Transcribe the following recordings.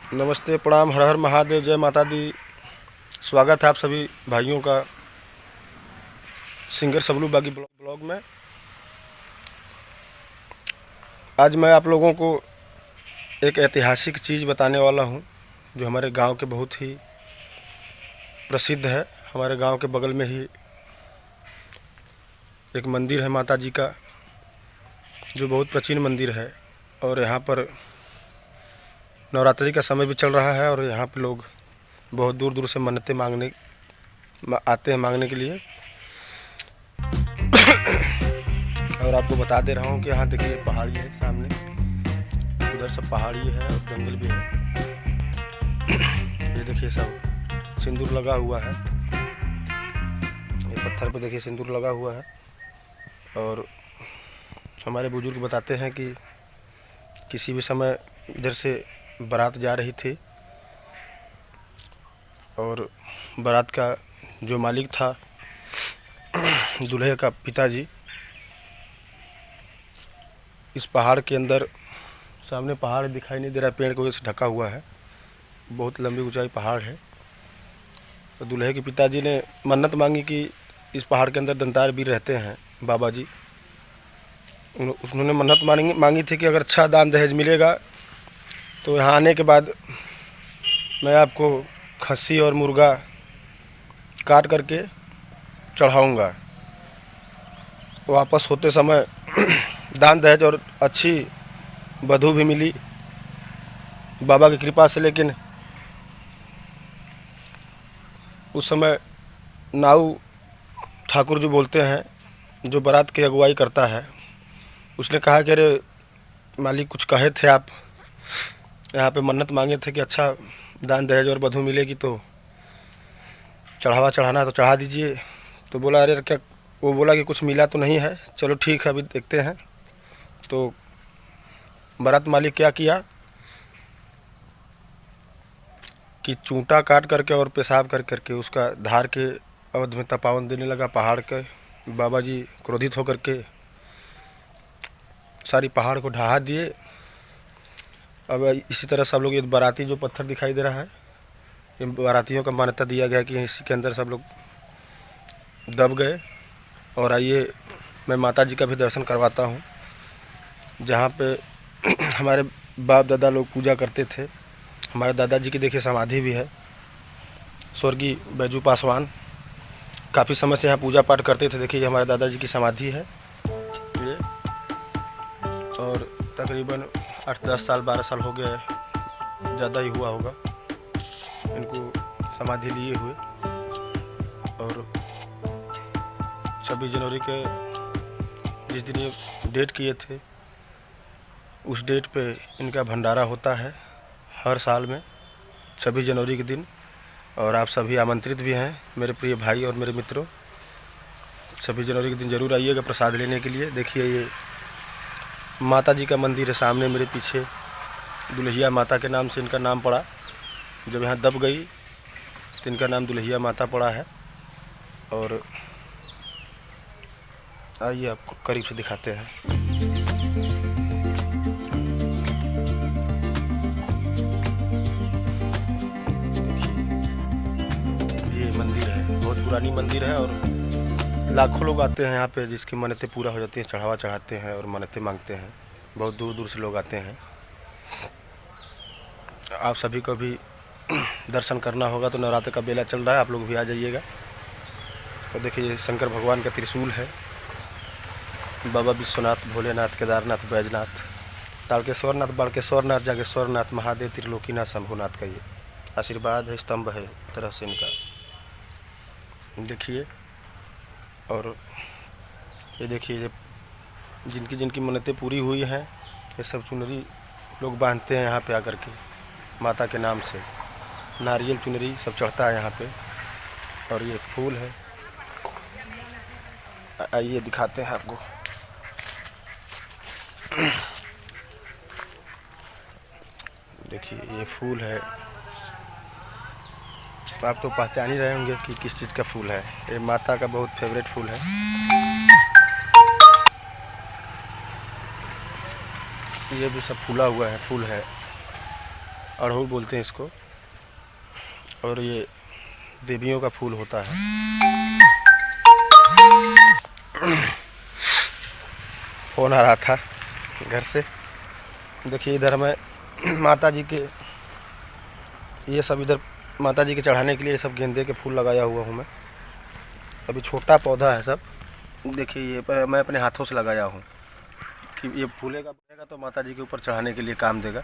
नमस्ते, प्रणाम, हर हर महादेव, जय माता दी। स्वागत है आप सभी भाइयों का सिंगर सबलू बागी ब्लॉग में। आज मैं आप लोगों को एक ऐतिहासिक चीज़ बताने वाला हूं, जो हमारे गांव के बहुत ही प्रसिद्ध है। हमारे गांव के बगल में ही एक मंदिर है माता जी का, जो बहुत प्राचीन मंदिर है। और यहाँ पर नवरात्रि का समय भी चल रहा है और यहाँ पे लोग बहुत दूर दूर से मन्नतें मांगने आते हैं मांगने के लिए। और आपको बता दे रहा हूँ कि यहाँ देखिए पहाड़ी है सामने, उधर सब पहाड़ी है और जंगल भी है। ये देखिए सब सिंदूर लगा हुआ है, ये पत्थर पे देखिए सिंदूर लगा हुआ है। और हमारे बुजुर्ग बताते हैं कि किसी भी समय इधर से बारात जा रही थी और बारात का जो मालिक था, दूल्हे का पिताजी, इस पहाड़ के अंदर, सामने पहाड़ दिखाई नहीं दे रहा, पेड़ की वजह से ढका हुआ है, बहुत लंबी ऊंचाई पहाड़ है। तो दूल्हे के पिताजी ने मन्नत मांगी कि इस पहाड़ के अंदर दंतार भी रहते हैं बाबा जी। उन्होंने मन्नत मांगी थी कि अगर अच्छा दान दहेज मिलेगा तो यहाँ आने के बाद मैं आपको खस्सी और मुर्गा काट करके चढ़ाऊँगा। वापस होते समय दान दहेज और अच्छी वधू भी मिली बाबा की कृपा से। लेकिन उस समय नाऊ ठाकुर जो बोलते हैं, जो बारात की अगुवाई करता है, उसने कहा कि अरे मालिक, कुछ कहे थे आप, यहाँ पे मन्नत मांगे थे कि अच्छा दान दहेज और वधू मिलेगी तो चढ़ावा चढ़ाना तो चढ़ा दीजिए। तो बोला अरे क्या, वो बोला कि कुछ मिला तो नहीं है, चलो ठीक है अभी देखते हैं। तो बारात मालिक क्या किया कि चूंटा काट करके और पेशाब कर करके उसका धार के अवध में तपावन देने लगा पहाड़ के। बाबा जी क्रोधित होकर के सारी पहाड़ को ढहा दिए। अब इसी तरह सब लोग, ये बाराती जो पत्थर दिखाई दे रहा है, ये बारातियों का मान्यता दिया गया कि इसी के अंदर सब लोग दब गए। और आइए मैं माता जी का भी दर्शन करवाता हूँ, जहाँ पे हमारे बाप दादा लोग पूजा करते थे। हमारे दादाजी की देखिए समाधि भी है, स्वर्गीय बैजू पासवान काफ़ी समय से यहाँ पूजा पाठ करते थे। देखिए हमारे दादाजी की समाधि है ये, और तकरीबन 8-10 साल 12 साल हो गए, ज़्यादा ही हुआ होगा इनको समाधि लिए हुए। और 26 जनवरी के जिस दिन ये डेट किए थे, उस डेट पे इनका भंडारा होता है हर साल में 26 जनवरी के दिन। और आप सभी आमंत्रित भी हैं मेरे प्रिय भाई और मेरे मित्रों, 26 जनवरी के दिन ज़रूर आइएगा प्रसाद लेने के लिए। देखिए ये माता जी का मंदिर है सामने मेरे पीछे, दुल्हिया माता के नाम से इनका नाम पड़ा। जब यहाँ दब गई तो इनका नाम दुल्हिया माता पड़ा है। और आइए आपको करीब से दिखाते हैं। ये मंदिर है, बहुत पुरानी मंदिर है और लाखों लोग आते हैं यहाँ पे, जिसकी मन्नतें पूरा हो जाती हैं, चढ़ावा चढ़ाते हैं और मन्नतें मांगते हैं। बहुत दूर दूर से लोग आते हैं। आप सभी को भी दर्शन करना होगा तो नवरात्र का बेला चल रहा है, आप लोग भी आ जाइएगा। तो देखिए ये शंकर भगवान का त्रिशूल है, बाबा विश्वनाथ, भोलेनाथ, केदारनाथ, बैजनाथ, तारकेश्वरनाथ, बालकेश्वरनाथ, जागेश्वरनाथ, महादेव, त्रिलोकीनाथ, शंभुनाथ का ये आशीर्वाद है, स्तंभ है तरह से इनका, देखिए। और ये देखिए जिनकी जिनकी मन्नतें पूरी हुई हैं, ये सब चुनरी लोग बांधते हैं यहाँ पे आकर के माता के नाम से। नारियल चुनरी सब चढ़ता है यहाँ पे। और ये फूल है, आइए दिखाते हैं आपको। देखिए ये फूल है, तो आप तो पहचान ही रहे होंगे कि किस चीज़ का फूल है। ये माता का बहुत फेवरेट फूल है। ये भी सब फूला हुआ है, फूल है। अड़हुल बोलते हैं इसको, और ये देवियों का फूल होता है। फ़ोन आ रहा था घर से। देखिए इधर मैं माता जी के, ये सब इधर माता जी के चढ़ाने के लिए सब गेंदे के फूल लगाया हुआ हूँ मैं। अभी छोटा पौधा है सब। देखिए ये मैं अपने हाथों से लगाया हूँ कि ये फूलेगा बढ़ेगा तो माता जी के ऊपर चढ़ाने के लिए काम देगा।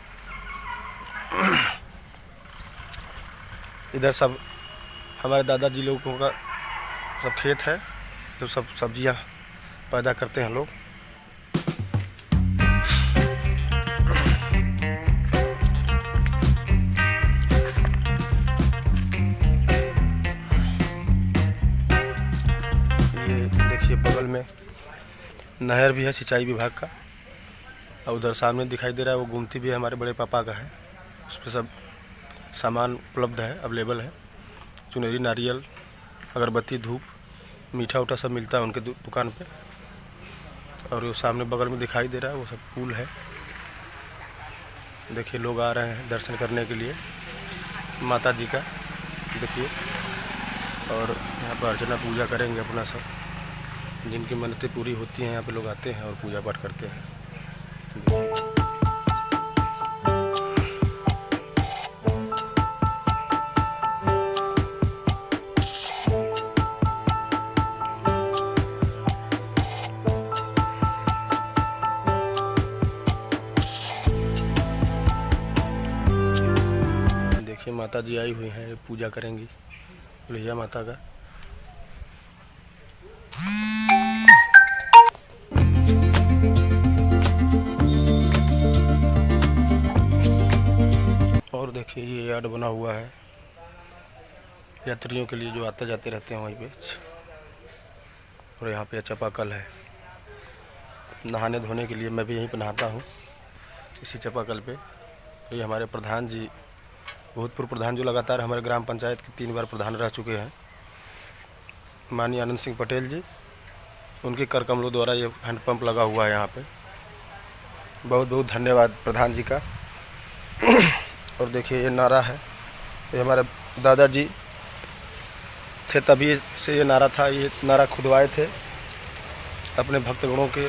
इधर सब हमारे दादाजी लोगों का सब खेत है, तो सब सब्जियां पैदा करते हैं लोग। ये देखिए बगल में नहर भी है सिंचाई विभाग का, और उधर सामने दिखाई दे रहा है वो गुमती भी हमारे बड़े पापा का है। उस पर सब सामान उपलब्ध है, अवेलेबल है। चुनरी, नारियल, अगरबत्ती, धूप, मीठा उठा सब मिलता है उनके दुकान पे। और वो सामने बगल में दिखाई दे रहा है वो सब पुल है। देखिए लोग आ रहे हैं दर्शन करने के लिए माता जी का, देखिए। और यहाँ पर अर्चना पूजा करेंगे अपना सब, जिनकी मन्नतें पूरी होती हैं यहाँ पे लोग आते हैं और पूजा पाठ करते हैं। देखिए माता जी आई हुई हैं, पूजा करेंगी लोहिया माता का। और देखिए ये यार्ड बना हुआ है यात्रियों के लिए जो आते जाते रहते हैं वहीं पे। और यहाँ पे चापाकल है, नहाने धोने के लिए मैं भी यहीं पर नहाता हूँ, इसी चापाकल पे। ये हमारे प्रधान जी, भूतपूर्व प्रधान जो लगातार हमारे ग्राम पंचायत के 3 बार प्रधान रह चुके हैं, माननीय आनंद सिंह पटेल जी, उनके कर कमलों द्वारा ये हैंडपम्प लगा हुआ है यहाँ पे। बहुत बहुत धन्यवाद प्रधान जी का। और देखिए ये नारा है, ये हमारे दादाजी थे तभी से ये नारा था, ये नारा खुदवाए थे अपने भक्तगणों के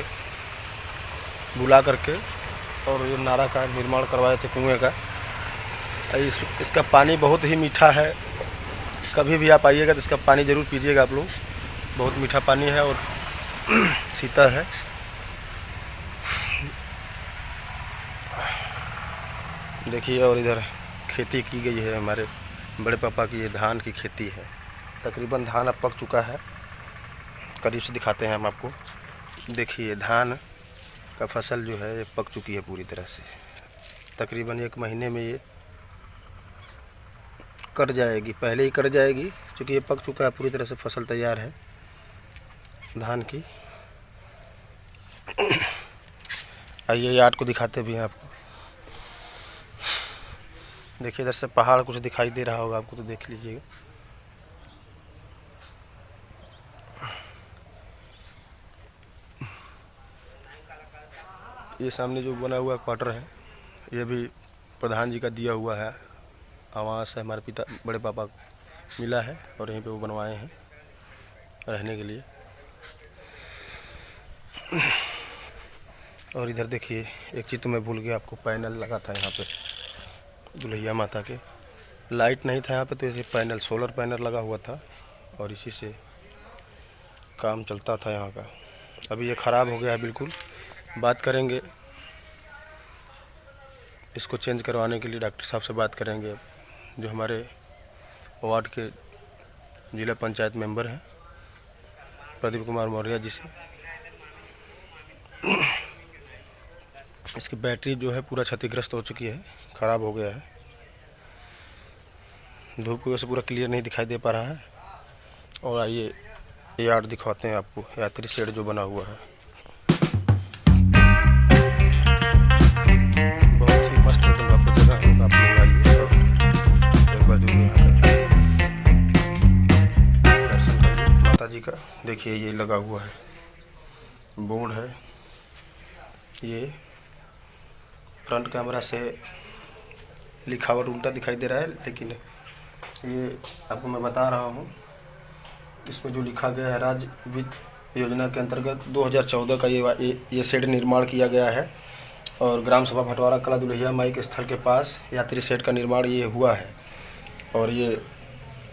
बुला करके, और ये नारा का निर्माण करवाए थे कुएं का। इसका पानी बहुत ही मीठा है, कभी भी आप आइएगा तो इसका पानी ज़रूर पीजिएगा आप लोग। बहुत मीठा पानी है और शीतल है। देखिए और इधर खेती की गई है, हमारे बड़े पापा की ये धान की खेती है। तकरीबन धान अब पक चुका है, करीब से दिखाते हैं हम आपको। देखिए धान का फसल जो है ये पक चुकी है पूरी तरह से, तकरीबन 1 महीने में ये कट जाएगी, पहले ही कट जाएगी क्योंकि ये पक चुका है पूरी तरह से, फसल तैयार है धान की। आइए यार्ड को दिखाते भी हैं आपको। देखिए इधर से पहाड़ कुछ दिखाई दे रहा होगा आपको, तो देख लीजिएगा। ये सामने जो बना हुआ क्वार्टर है ये भी प्रधान जी का दिया हुआ है, आवास है, हमारे पिता बड़े पापा मिला है और यहीं पे वो बनवाए हैं रहने के लिए। और इधर देखिए एक चीज़ तो मैं भूल गया आपको, पैनल लगा था यहाँ पे दुल्हिया माता के। लाइट नहीं था यहाँ पे तो इसे पैनल, सोलर पैनल लगा हुआ था और इसी से काम चलता था यहाँ का। अभी ये ख़राब हो गया है बिल्कुल। बात करेंगे इसको चेंज करवाने के लिए, डॉक्टर साहब से बात करेंगे जो हमारे वार्ड के जिला पंचायत मेंबर हैं प्रदीप कुमार मौर्य जी से। इसकी बैटरी जो है पूरा क्षतिग्रस्त हो चुकी है, ख़राब हो गया है, धूप की वजह से पूरा क्लियर नहीं दिखाई दे पा रहा है। और आइए यार्ड दिखाते हैं आपको, यात्री शेड जो बना हुआ है। बहुत ही मस्त एकदम जगह है, आप लोग आइए और एक बार जरूर यहाँ का दर्शन करिए माता जी का। देखिए ये लगा हुआ है, बोर्ड है, ये फ्रंट कैमरा से लिखावट उल्टा दिखाई दे रहा है, लेकिन ये आपको मैं बता रहा हूँ। इसमें जो लिखा गया है, राज्य वित्त योजना के अंतर्गत 2014 का ये शेड निर्माण किया गया है और ग्राम सभा भटवारा कला दुल्हिया माई के स्थल के पास यात्री शेड का निर्माण ये हुआ है। और ये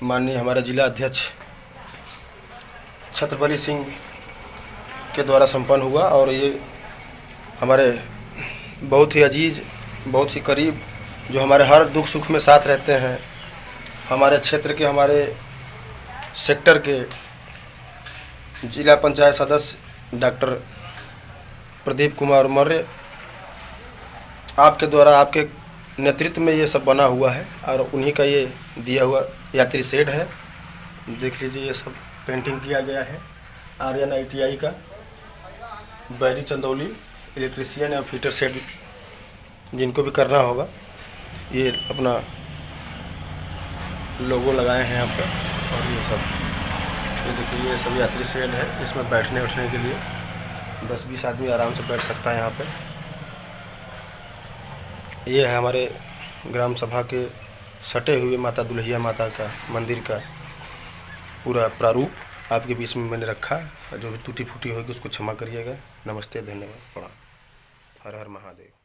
माननीय हमारे जिला अध्यक्ष छत्रपति सिंह के द्वारा संपन्न हुआ और ये हमारे बहुत ही अजीज, बहुत ही करीब, जो हमारे हर दुख सुख में साथ रहते हैं, हमारे क्षेत्र के, हमारे सेक्टर के जिला पंचायत सदस्य डॉक्टर प्रदीप कुमार मौर्य, आपके द्वारा, आपके नेतृत्व में ये सब बना हुआ है और उन्हीं का ये दिया हुआ यात्री शेड है। देख लीजिए, ये सब पेंटिंग किया गया है। आर्यन ITI का बैरी चंदौली इलेक्ट्रीशियन या फिटर शेड जिनको भी करना होगा, ये अपना लोगो लगाए हैं यहाँ पर। और ये सब, ये देखिए, ये सब यात्री शेड है। इसमें बैठने उठने के लिए 10-20 आदमी आराम से बैठ सकता है यहाँ पे। ये है हमारे ग्राम सभा के सटे हुए माता दुल्हिया माता का मंदिर का पूरा प्रारूप आपके बीच में मैंने रखा है। जो भी टूटी फूटी होगी उसको क्षमा करिएगा। नमस्ते, धन्यवाद, प्रणाम। हर हर महादेव।